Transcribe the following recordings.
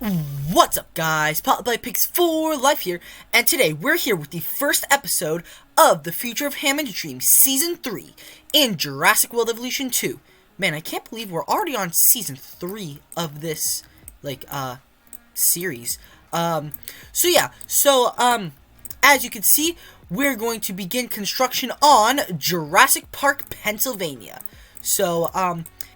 What's up, guys? Spotlight Pigs for Life here, and today we're here with the first episode of The Future of Hammond Dream Season 3 in Jurassic World Evolution 2. Man, I can't believe we're already on Season 3 of this, series. As you can see, we're going to begin construction on Jurassic Park, Pennsylvania. So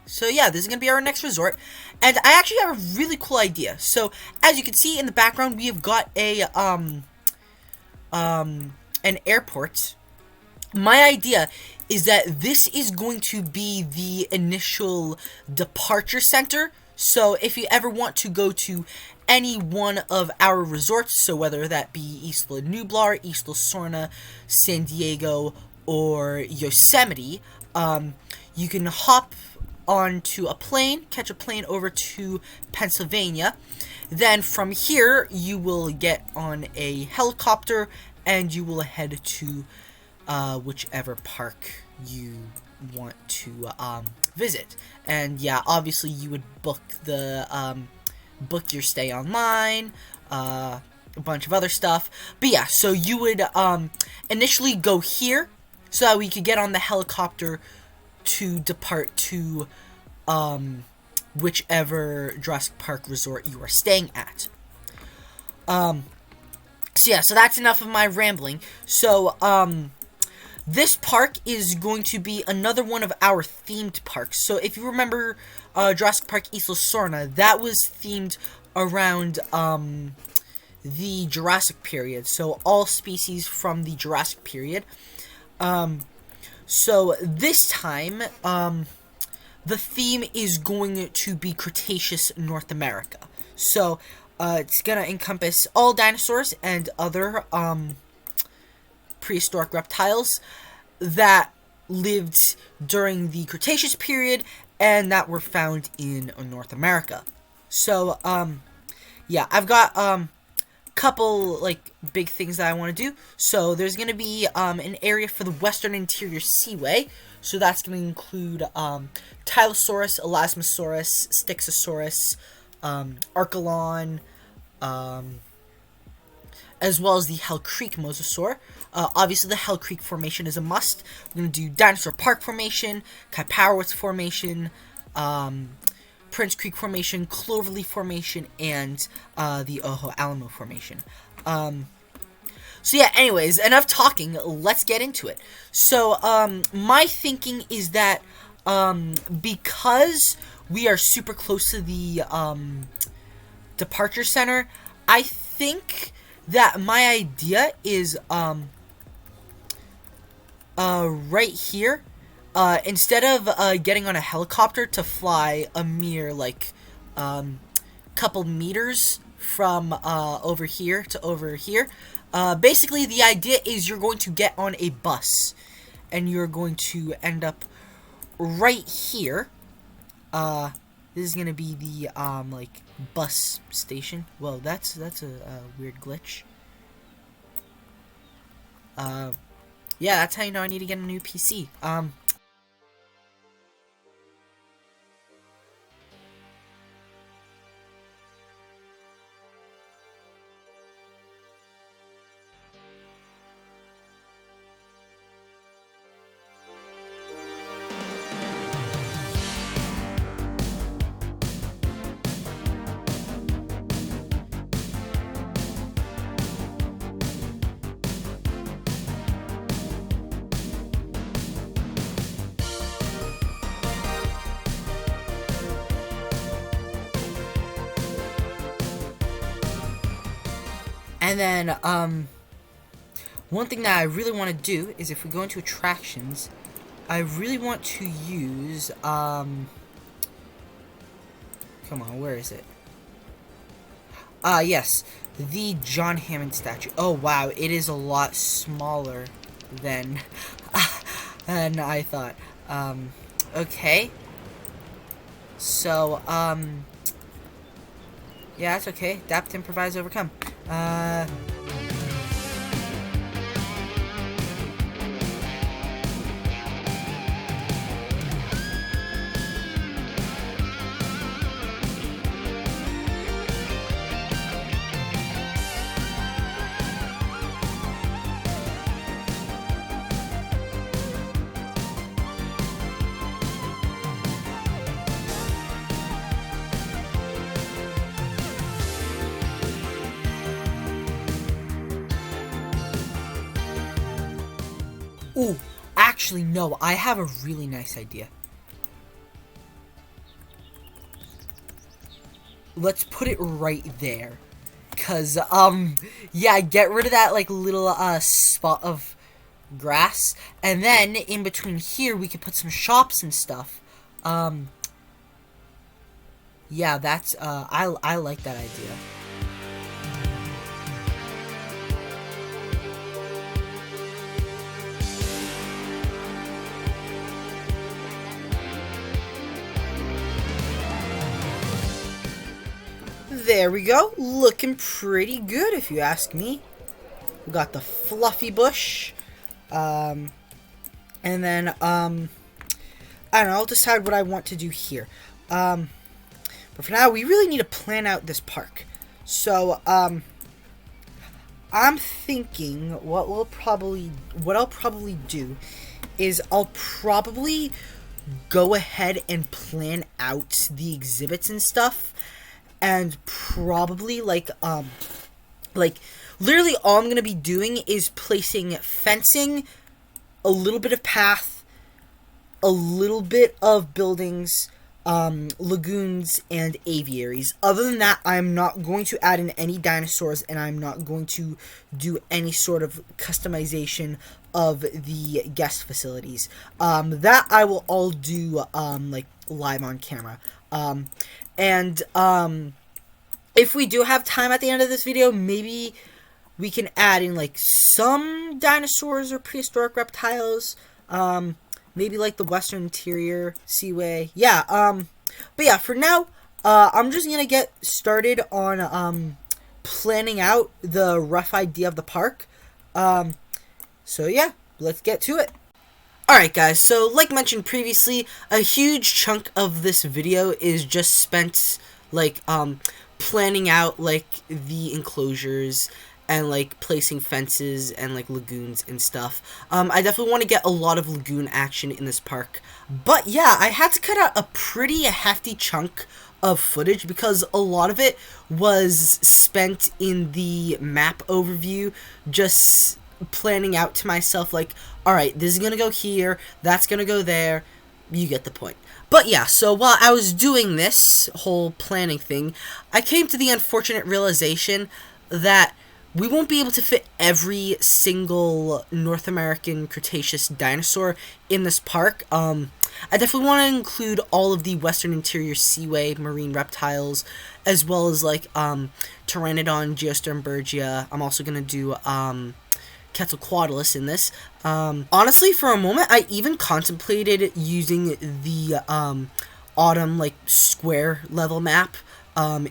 this is going to be our next resort. And I actually have a really cool idea. So, as you can see in the background, we have got an airport. My idea is that this is going to be the initial departure center. So, if you ever want to go to any one of our resorts, so whether that be Isla Nublar, Isla Sorna, San Diego, or Yosemite, you can hop onto a plane, catch a plane over to Pennsylvania. Then from here, you will get on a helicopter and you will head to whichever park you want to visit. And yeah, obviously you would book your stay online, a bunch of other stuff. But yeah, so you would initially go here so that we could get on the helicopter to depart to whichever Jurassic Park resort you are staying at. So that's enough of my rambling. So, this park is going to be another one of our themed parks. So, if you remember Jurassic Park Isla Sorna, that was themed around the Jurassic period. So, all species from the Jurassic period. So, this time, the theme is going to be Cretaceous North America. So, it's gonna encompass all dinosaurs and other, prehistoric reptiles that lived during the Cretaceous period and that were found in North America. So, I've got, couple big things that I want to do. So there's going to be an area for the Western Interior Seaway. So that's going to include Tylosaurus, Elasmosaurus, Styxosaurus, Archelon, as well as the Hell Creek Mosasaur. Obviously, the Hell Creek Formation is a must. We're going to do Dinosaur Park Formation, Kaiparowitz Formation, Prince Creek Formation, Cloverly Formation, and the Ojo Alamo Formation. Anyways, enough talking, let's get into it. So, my thinking is that, because we are super close to the, departure center, I think that my idea is, right here. Instead of getting on a helicopter to fly a mere couple meters from over here to over here, basically the idea is you're going to get on a bus and you're going to end up right here. This is gonna be the bus station. Whoa, that's a weird glitch. Yeah, that's how you know I need to get a new PC. And then, one thing that I really want to do is if we go into attractions, I really want to use, come on, where is it? Yes, the John Hammond statue. Oh, wow, it is a lot smaller than, than I thought. Okay. So, yeah, that's okay. Adapt, improvise, overcome. Ooh, actually, no, I have a really nice idea. Let's put it right there. Cause, yeah, get rid of that, like, little, spot of grass. And then, in between here, we could put some shops and stuff. Yeah, that's, I like that idea. There we go. Looking pretty good, if you ask me. We got the fluffy bush. And then, I don't know, I'll decide what I want to do here. But for now, we really need to plan out this park. So, I'm thinking what I'll probably do is I'll probably go ahead and plan out the exhibits and stuff. And probably, like, literally all I'm going to be doing is placing fencing, a little bit of path, a little bit of buildings, lagoons, and aviaries. Other than that, I'm not going to add in any dinosaurs, and I'm not going to do any sort of customization of the guest facilities. That I will all do, like, live on camera. If we do have time at the end of this video, maybe we can add in, like, some dinosaurs or prehistoric reptiles. Maybe, like, the Western Interior Seaway. Yeah, but yeah, for now, I'm just gonna get started on, planning out the rough idea of the park. So yeah, let's get to it. Alright guys, so like mentioned previously, a huge chunk of this video is just spent, like, planning out, like, the enclosures and, like, placing fences and, like, lagoons and stuff. I definitely want to get a lot of lagoon action in this park. But yeah, I had to cut out a pretty hefty chunk of footage because a lot of it was spent in the map overview, just planning out to myself, like, alright, this is gonna go here, that's gonna go there, you get the point. But yeah, so while I was doing this whole planning thing, I came to the unfortunate realization that we won't be able to fit every single North American Cretaceous dinosaur in this park. I definitely want to include all of the Western Interior Seaway marine reptiles, as well as, like, Pteranodon, Geosternbergia. I'm also going to do, Quetzalcoatlus in this. Honestly, for a moment, I even contemplated using the, autumn, like, square level map,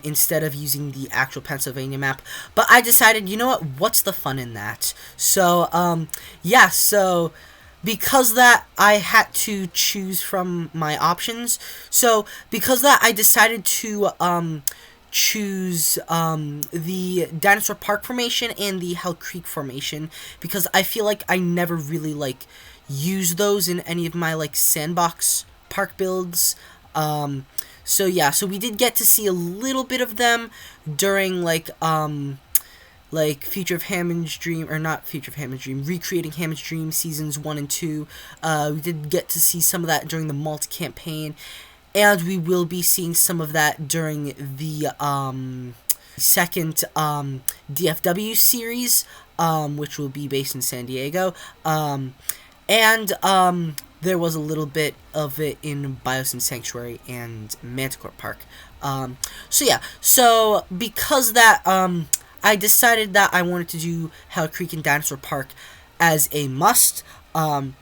instead of using the actual Pennsylvania map. But I decided, you know what, what's the fun in that? So, yeah, so because that, I had to choose from my options. So, because that, I decided to, choose the Dinosaur Park Formation and the Hell Creek Formation, because I feel like I never really, like, use those in any of my, like, sandbox park builds. So yeah, so we did get to see a little bit of them during, like Future of Hammond's Dream, or not Future of Hammond's Dream, Recreating Hammond's Dream Seasons 1 and 2. We did get to see some of that during the Malt campaign, and we will be seeing some of that during the, second, DFW series, which will be based in San Diego. There was a little bit of it in Biosyn Sanctuary and Manticore Park. So yeah, so because that, I decided that I wanted to do Hell Creek and Dinosaur Park as a must. And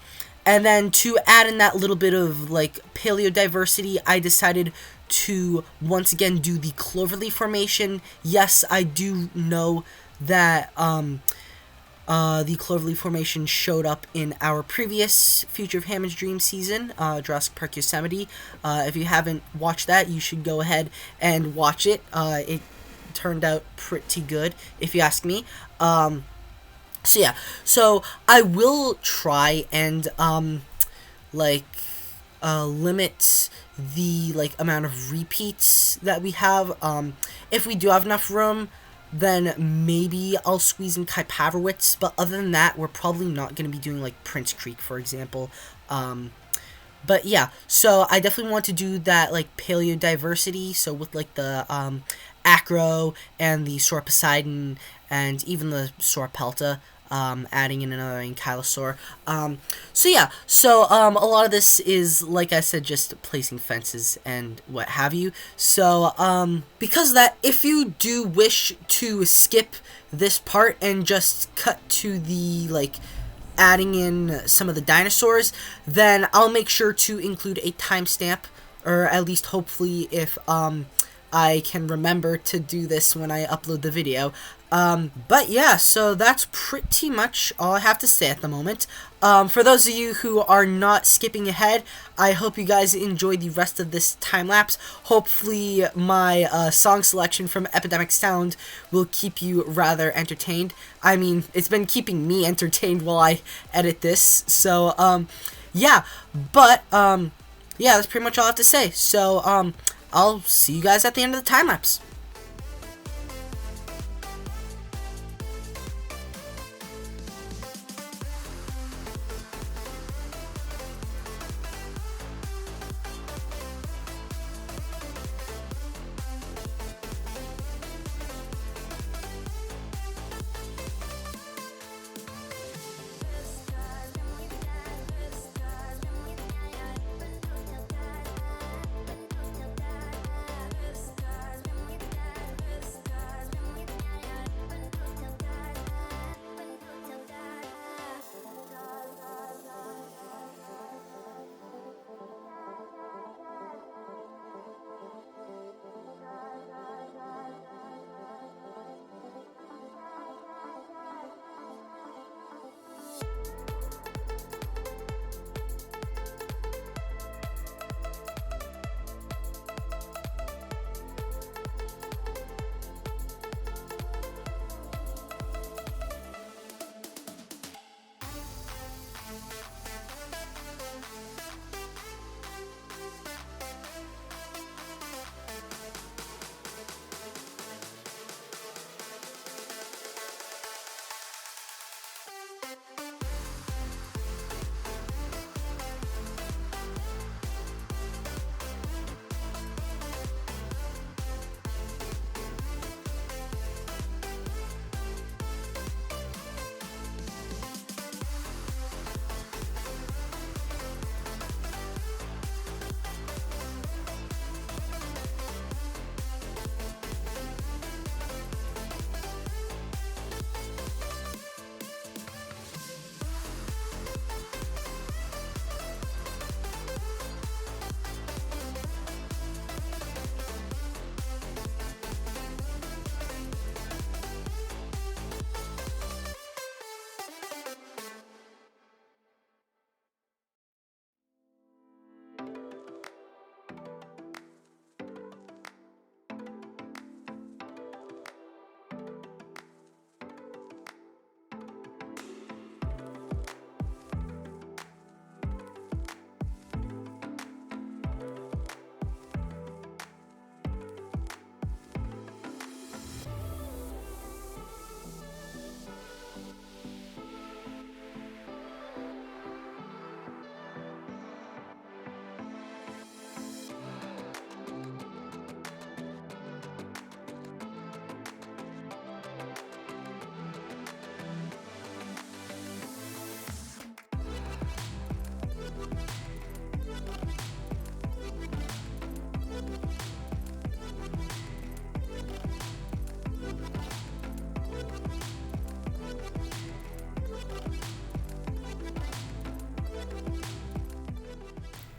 then to add in that little bit of, like, paleodiversity, I decided to once again do the Cloverly Formation. Yes, I do know that, the Cloverly Formation showed up in our previous Future of Hammond's Dream season, Jurassic Park Yosemite. If you haven't watched that, you should go ahead and watch it. It turned out pretty good, if you ask me. So yeah, so I will try and, limit the, like, amount of repeats that we have. If we do have enough room, then maybe I'll squeeze in Kaipaverwitz, but other than that, we're probably not going to be doing, like, Prince Creek, for example. But yeah, so I definitely want to do that, like, paleodiversity, so with, like, the Acro and the Sauroposeidon and even the Sauropelta, adding in another Ankylosaur. So yeah, so a lot of this is, like I said, just placing fences and what have you. So because of that, if you do wish to skip this part and just cut to the, like, adding in some of the dinosaurs, then I'll make sure to include a timestamp, or at least hopefully if I can remember to do this when I upload the video. But yeah, so that's pretty much all I have to say at the moment. For those of you who are not skipping ahead, I hope you guys enjoy the rest of this time lapse. Hopefully my song selection from Epidemic Sound will keep you rather entertained. I mean, it's been keeping me entertained while I edit this. So yeah, but yeah, that's pretty much all I have to say. So I'll see you guys at the end of the time lapse.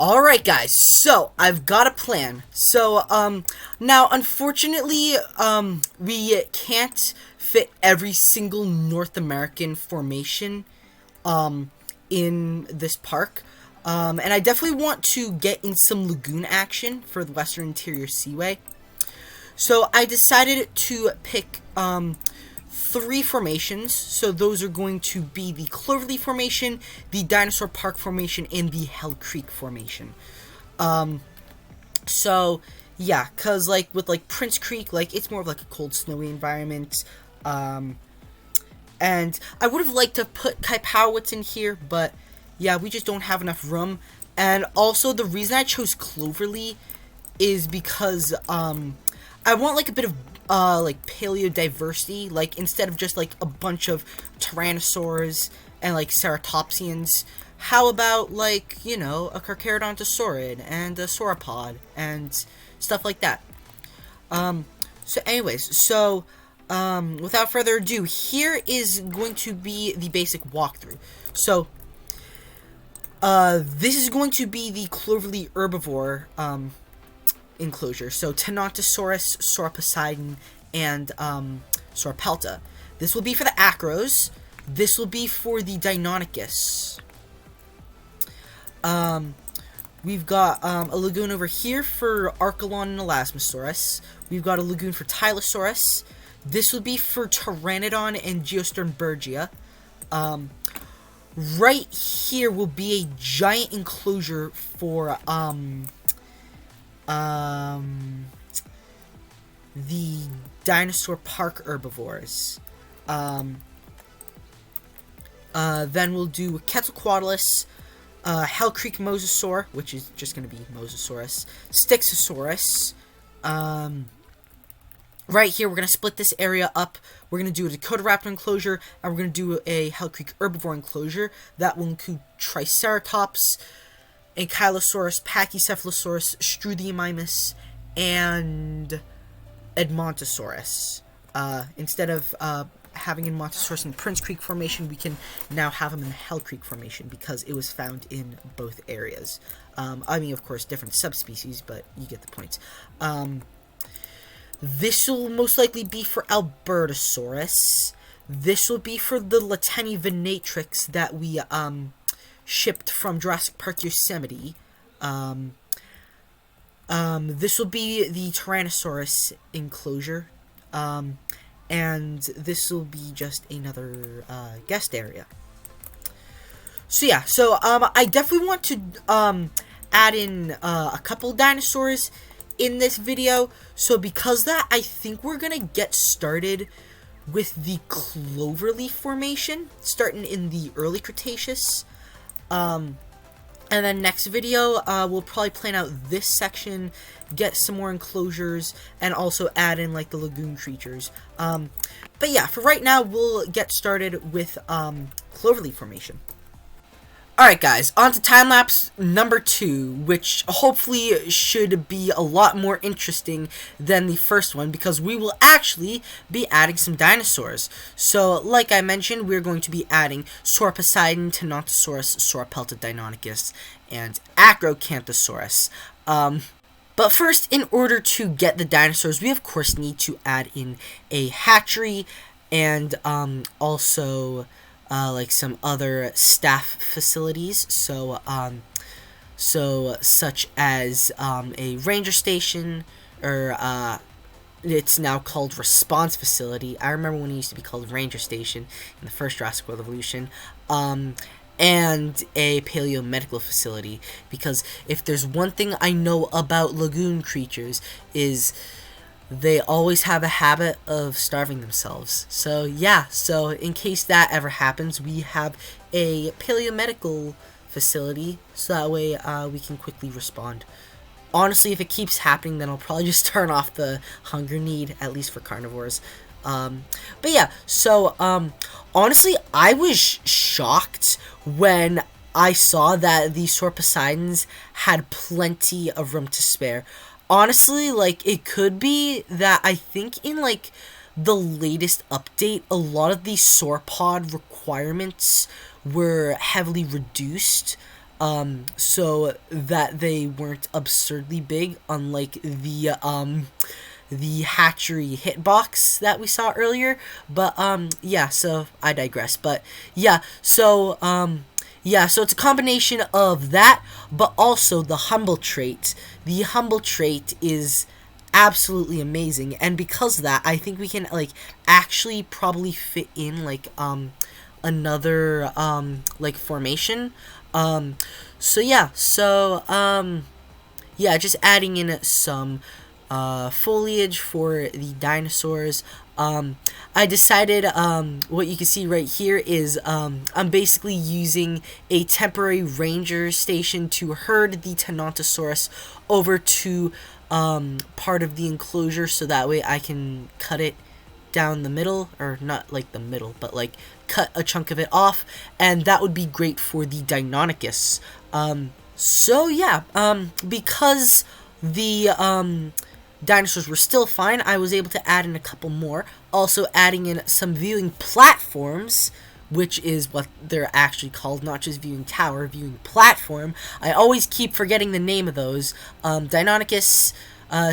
Alright guys, so I've got a plan. So, now unfortunately, we can't fit every single North American formation, in this park. And I definitely want to get in some lagoon action for the Western Interior Seaway. So I decided to pick, 3 formations. So those are going to be the Cloverly Formation, the Dinosaur Park Formation, and the Hell Creek Formation. So Yeah, because, like, with, like, Prince Creek, like, it's more of, like, a cold, snowy environment. And I would have liked to put Kaipowitz in here, but, yeah, we just don't have enough room. And also, the reason I chose Cloverly is because, I want, like, a bit of, like, paleodiversity. Like, instead of just, like, a bunch of Tyrannosaurs and, like, Ceratopsians, how about, like, you know, a Carcharodontosaurid and a Sauropod and stuff like that. So anyways, so, without further ado, here is going to be the basic walkthrough. So, this is going to be the Cloverly herbivore, enclosure. So, Tenontosaurus, Sauroposeidon, and, Sauropelta. This will be for the Acros. This will be for the Deinonychus. We've got a lagoon over here for Archelon and Elasmosaurus. We've got a lagoon for Tylosaurus. This will be for Pteranodon and Geosternbergia. Right here will be a giant enclosure for the Dinosaur Park herbivores. Then we'll do Quetzalcoatlus, Hell Creek Mosasaur, which is just going to be Mosasaurus, Styxosaurus. Right here, we're going to split this area up. We're going to do a Dakota Raptor enclosure, and we're going to do a Hell Creek herbivore enclosure. That will include Triceratops, Ankylosaurus, Pachycephalosaurus, Struthiomimus, and Edmontosaurus. Instead of having Edmontosaurus in the Prince Creek Formation, we can now have him in the Hell Creek Formation because it was found in both areas. I mean, of course, different subspecies, but you get the point. This will most likely be for Albertosaurus. This will be for the Lateni venatrix that we shipped from Jurassic Park Yosemite. This will be the Tyrannosaurus enclosure. And this will be just another guest area. So yeah, so I definitely want to add in a couple dinosaurs in this video. So because that, I think we're gonna get started with the Cloverly Formation, starting in the early Cretaceous. And then next video, we'll probably plan out this section, get some more enclosures, and also add in, like, the lagoon creatures. But yeah, for right now, we'll get started with Cloverly Formation. Alright guys, on to Timelapse number 2, which hopefully should be a lot more interesting than the first one, because we will actually be adding some dinosaurs. So, like I mentioned, we're going to be adding Sauroposeidon, Tenontosaurus, Sauropelta, Deinonychus, and Acrocanthosaurus. But first, in order to get the dinosaurs, we of course need to add in a hatchery, and also like some other staff facilities, so such as a ranger station, or it's now called response facility. I remember when it used to be called ranger station in the first Jurassic World Evolution, and a paleomedical facility, because if there's one thing I know about lagoon creatures is they always have a habit of starving themselves. So yeah, so in case that ever happens, we have a paleomedical facility, so that way we can quickly respond. Honestly, if it keeps happening, then I'll probably just turn off the hunger need, at least for carnivores. But yeah, so honestly, I was shocked when I saw that the Sauroposeidons had plenty of room to spare. Honestly, like, it could be that I think in, like, the latest update, a lot of the sauropod requirements were heavily reduced, so that they weren't absurdly big, unlike the hatchery hitbox that we saw earlier. But, yeah, so I digress. But, yeah, so it's a combination of that, but also the humble trait. The humble trait is absolutely amazing, and because of that, I think we can, like, actually probably fit in, like, another, like, formation. Yeah, just adding in some foliage for the dinosaurs. I decided, what you can see right here is, I'm basically using a temporary ranger station to herd the Tenontosaurus over to, part of the enclosure, so that way I can cut it down the middle, or not like the middle, but like cut a chunk of it off, and that would be great for the Deinonychus. So yeah, because the, dinosaurs were still fine, I was able to add in a couple more. Also adding in some viewing platforms, which is what they're actually called, not just viewing tower, viewing platform. I always keep forgetting the name of those. Deinonychus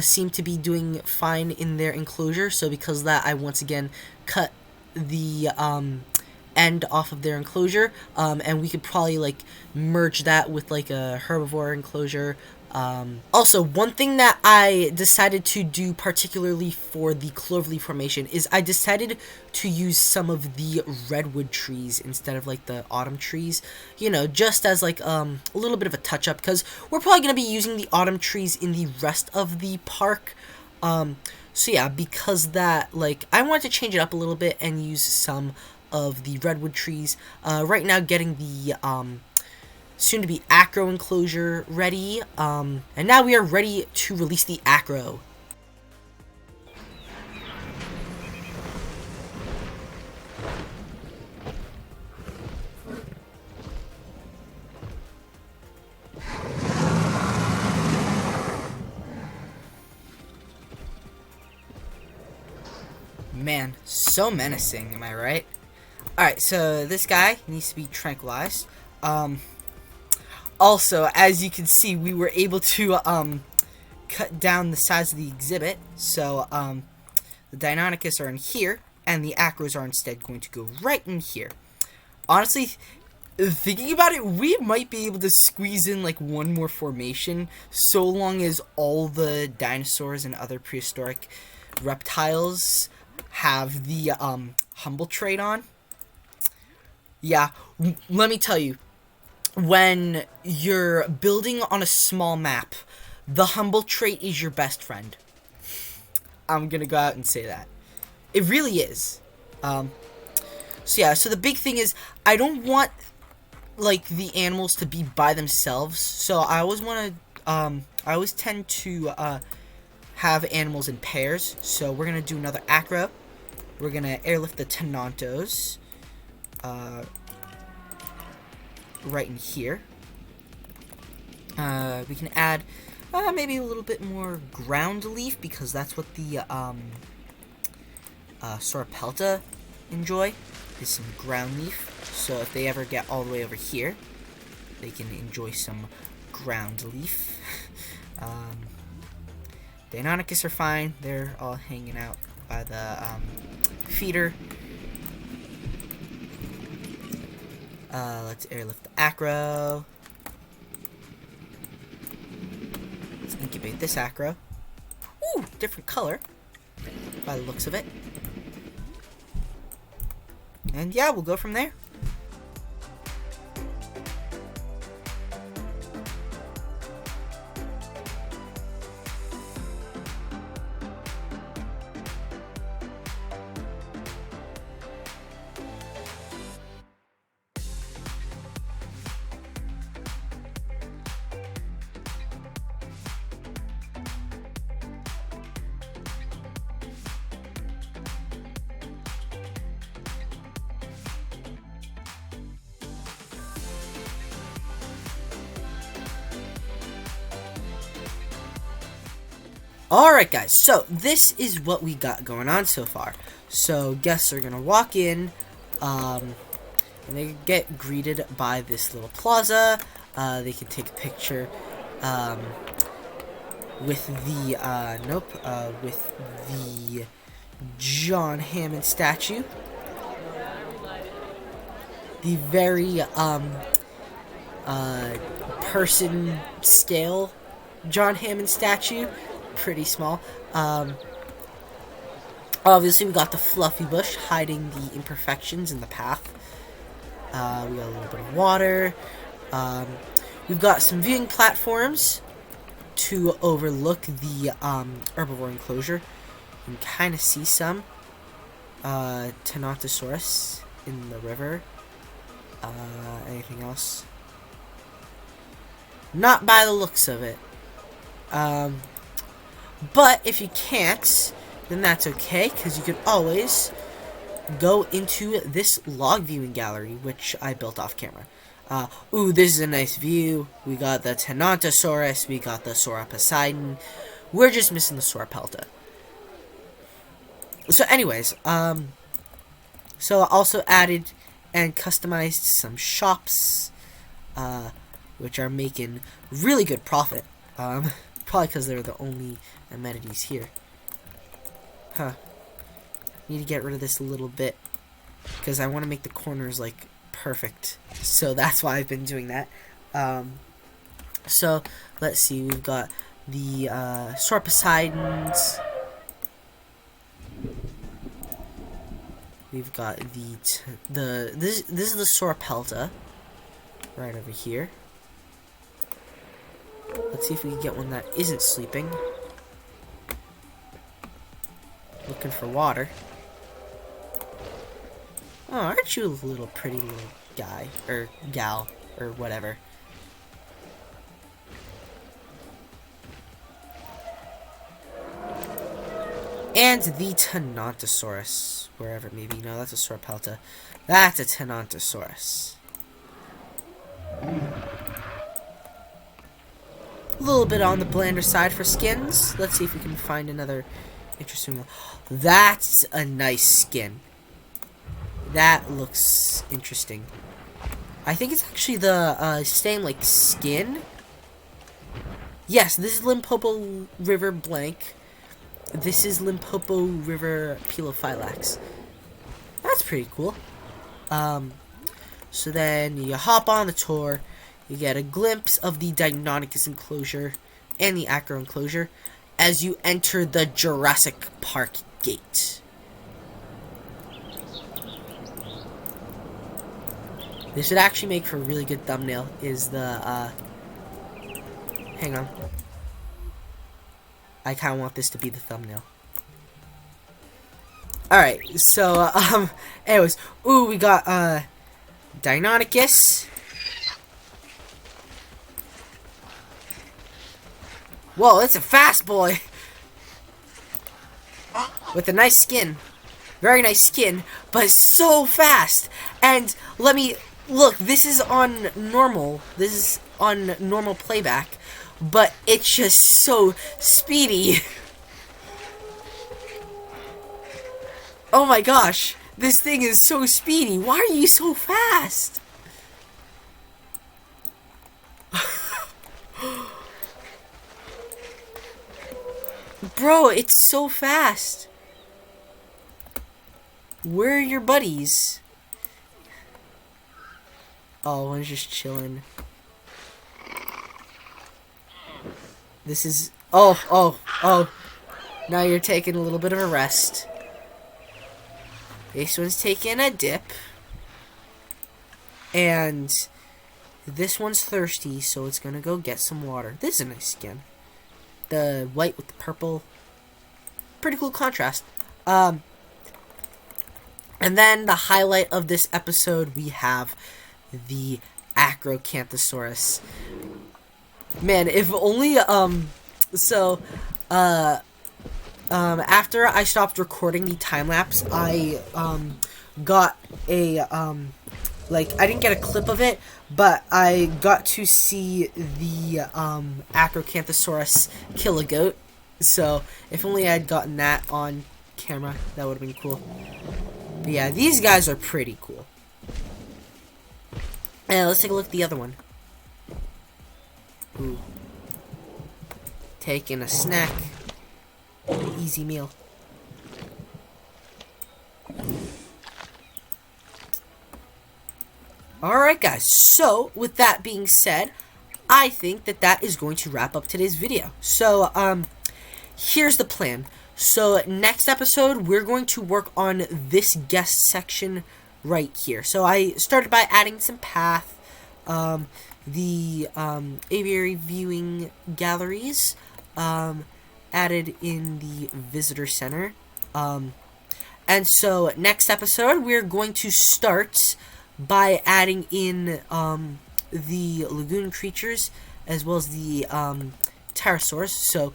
seem to be doing fine in their enclosure, so because of that, I once again cut the end off of their enclosure, and we could probably like merge that with like a herbivore enclosure. Also, one thing that I decided to do particularly for the Cloverly Formation is I decided to use some of the redwood trees instead of like the autumn trees, you know, just as like a little bit of a touch up, because we're probably going to be using the autumn trees in the rest of the park. So yeah, because that, like, I wanted to change it up a little bit and use some of the redwood trees. Right now getting the soon to be acro enclosure ready, and now we are ready to release the acro. Man, so menacing, am I right? Alright, so this guy needs to be tranquilized. Also, as you can see, we were able to, cut down the size of the exhibit. So, the Deinonychus are in here, and the Acros are instead going to go right in here. Honestly, thinking about it, we might be able to squeeze in, like, one more formation, so long as all the dinosaurs and other prehistoric reptiles have the, humble trait on. Yeah, let me tell you, when you're building on a small map, the humble trait is your best friend. I'm gonna go out and say that. It really is. So yeah, so the big thing is, I don't want, like, the animals to be by themselves, so I always want to, I always tend to, have animals in pairs. So we're gonna do another acro. We're gonna airlift the Tenontos, right in here. We can add maybe a little bit more ground leaf, because that's what the Sauropelta enjoy, is some ground leaf. So if they ever get all the way over here, they can enjoy some ground leaf. Deinonychus are fine. They're all hanging out by the feeder. Let's airlift the acro. Let's incubate this acro. Ooh, different color by the looks of it. And yeah, we'll go from there. Alright guys, so this is what we got going on so far. So guests are gonna walk in, and they get greeted by this little plaza. They can take a picture with the with the John Hammond statue. The very person scale John Hammond statue. Pretty small. Obviously we got the fluffy bush hiding the imperfections in the path. We got a little bit of water. We've got some viewing platforms to overlook the herbivore enclosure. You can kind of see some Tenontosaurus in the river. Anything else? Not by the looks of it. But if you can't, then that's okay, because you can always go into this log viewing gallery, which I built off camera. Ooh, this is a nice view. We got the Tenontosaurus, we got the Sauroposeidon. We're just missing the Sauropelta. So anyways, so I also added and customized some shops, which are making really good profit. Probably because they're the only amenities here. Need to get rid of this a little bit, because I want to make the corners, like, perfect. So that's why I've been doing that. So, let's see, we've got the, Sauroposeidons. We've got this is the Sauropelta, right over here. Let's see if we can get one that isn't sleeping. Looking for water. Oh, aren't you a little pretty little guy, or gal, or whatever. And the Tenontosaurus, wherever it may be. No, that's a Sauropelta. That's a Tenontosaurus. A little bit on the blander side for skins. Let's see if we can find another interesting one. That's a nice skin. That looks interesting. I think it's actually the same, like, skin. Yes, this is Limpopo River Blank. This is Limpopo River Pelophylax. That's pretty cool. So then you hop on the tour. You get a glimpse of the Deinonychus enclosure and the Acro enclosure as you enter the Jurassic Park gate. This would actually make for a really good thumbnail, is the, hang on. I kind of want this to be the thumbnail. Alright, so, anyways. Ooh, we got, Deinonychus. Whoa, it's a fast boy. With a nice skin. Very nice skin, but so fast. And let me look, this is on normal. This is on normal playback, but it's just so speedy. Oh my gosh, this thing is so speedy. Why are you so fast? Bro, it's so fast. Where are your buddies? Oh, one's just chilling. This is... Oh. Now you're taking a little bit of a rest. This one's taking a dip. And this one's thirsty, so it's gonna go get some water. This is a nice skin. The white with the purple. Pretty cool contrast. And then the highlight of this episode, we have the Acrocanthosaurus. Man, if only, after I stopped recording the time-lapse, I, got a, I didn't get a clip of it, but I got to see the, Acrocanthosaurus kill a goat. So, if only I'd gotten that on camera, that would have been cool. But yeah, these guys are pretty cool. And let's take a look at the other one. Ooh. Taking a snack. Easy meal. Alright guys, so with that being said, I think that is going to wrap up today's video. So, here's the plan. So, next episode, we're going to work on this guest section right here. So, I started by adding some path. the aviary viewing galleries added in the visitor center. And so next episode, we're going to start by adding in the lagoon creatures as well as the pterosaurs. So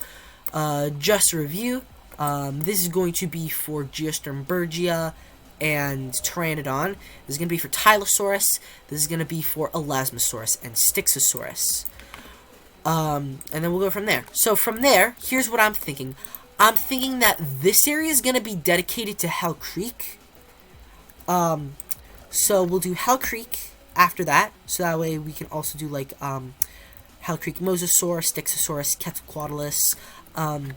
just a review, this is going to be for Geosternbergia and Pteranodon. This is going to be for Tylosaurus. This is going to be for Elasmosaurus and Styxosaurus. And then we'll go from there. So from there, here's what I'm thinking. I'm thinking that this area is going to be dedicated to Hell Creek. So we'll do Hell Creek after that. So that way we can also do like Hell Creek Mosasaurus, Styxosaurus, Quetzalcoatlus. And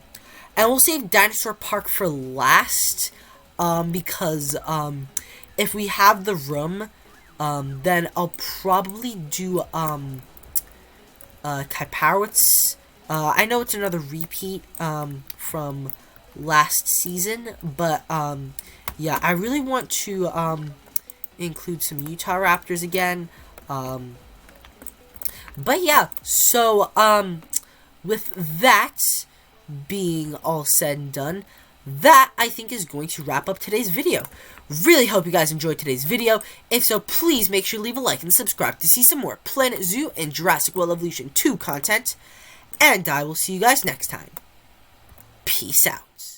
we'll save Dinosaur Park for last. Because if we have the room, then I'll probably do Kyparowitz. I know it's another repeat from last season, but yeah, I really want to include some Utah Raptors again. But yeah, so with that being all said and done, that, I think, is going to wrap up today's video. Really hope you guys enjoyed today's video. If so, please make sure to leave a like and subscribe to see some more Planet Zoo and Jurassic World Evolution 2 content. And I will see you guys next time. Peace out.